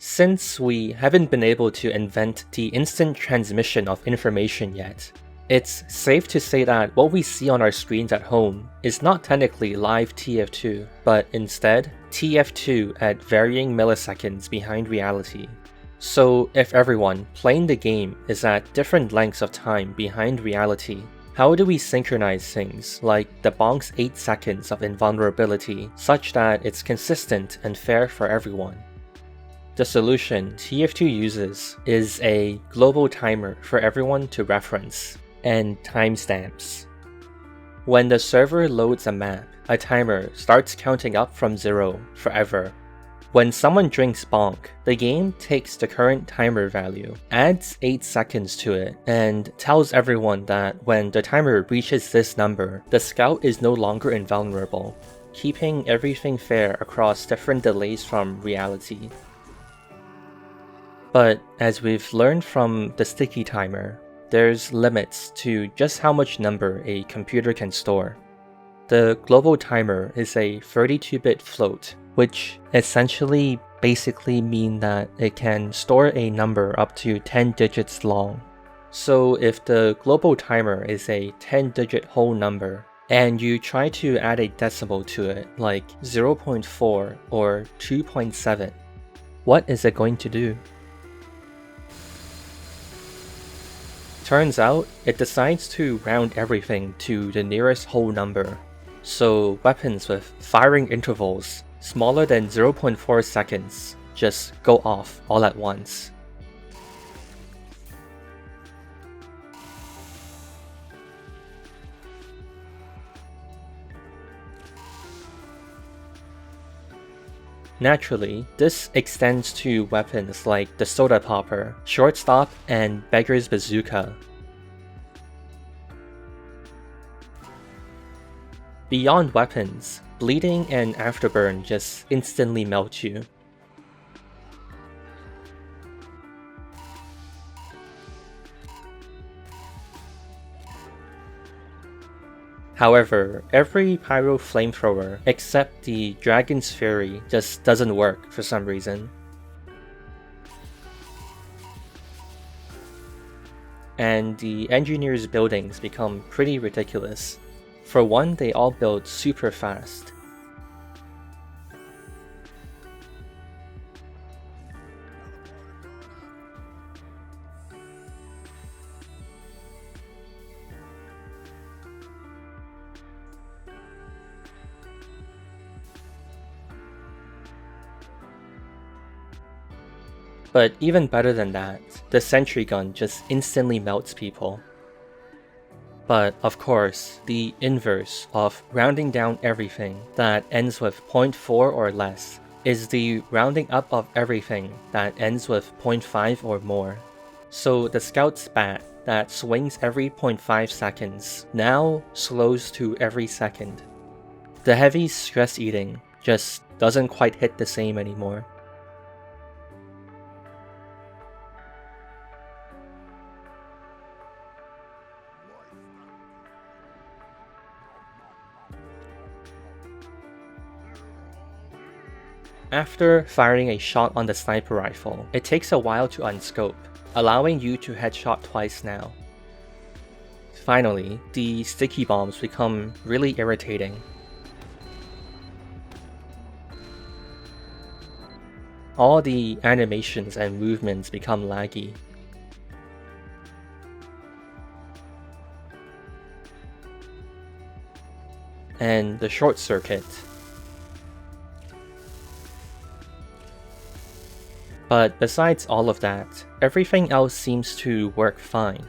Since we haven't been able to invent the instant transmission of information yet, it's safe to say that what we see on our screens at home is not technically live tf2, but instead tf2 at varying milliseconds behind reality. So if everyone playing the game is at different lengths of time behind reality, how do we synchronize things like the bonk's 8 seconds of invulnerability such that it's consistent and fair for everyone? The solution tf2 uses is a global timer for everyone to reference, and timestamps. When the server loads a map, a timer starts counting up from 0 forever. When someone drinks bonk, the game takes the current timer value, adds 8 seconds to it, and tells everyone that when the timer reaches this number, the scout is no longer invulnerable, keeping everything fair across different delays from reality. But as we've learned from the sticky timer, there's limits to just how much number a computer can store. The global timer is a 32-bit float, which essentially basically mean that it can store a number up to 10 digits long. So if the global timer is a 10-digit whole number, and you try to add a decimal to it, like 0.4 or 2.7, what is it going to do? Turns out, it decides to round everything to the nearest whole number. So weapons with firing intervals smaller than 0.4 seconds just go off all at once. Naturally, this extends to weapons like the soda popper, shortstop, and beggar's bazooka. Beyond weapons, bleeding and afterburn just instantly melt you. However, every pyro flamethrower except the Dragon's Fury just doesn't work for some reason. And the engineers' buildings become pretty ridiculous. For one, they all build super fast. But even better than that, the sentry gun just instantly melts people. But of course, the inverse of rounding down everything that ends with 0.4 or less is the rounding up of everything that ends with 0.5 or more. So the scout's bat that swings every 0.5 seconds now slows to every second. The heavy stress eating just doesn't quite hit the same anymore. After firing a shot on the sniper rifle, it takes a while to unscope, allowing you to headshot twice now. Finally, the sticky bombs become really irritating. All the animations and movements become laggy. And the short circuit. But besides all of that, everything else seems to work fine.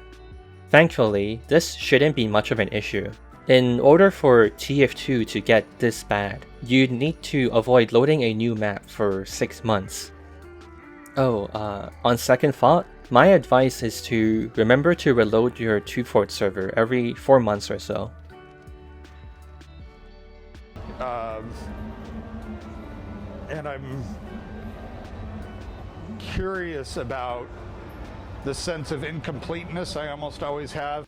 Thankfully, this shouldn't be much of an issue. In order for tf2 to get this bad, you'd need to avoid loading a new map for 6 months. Oh, on second thought, my advice is to remember to reload your 2-fort server every 4 months or so. And I'm curious about the sense of incompleteness I almost always have.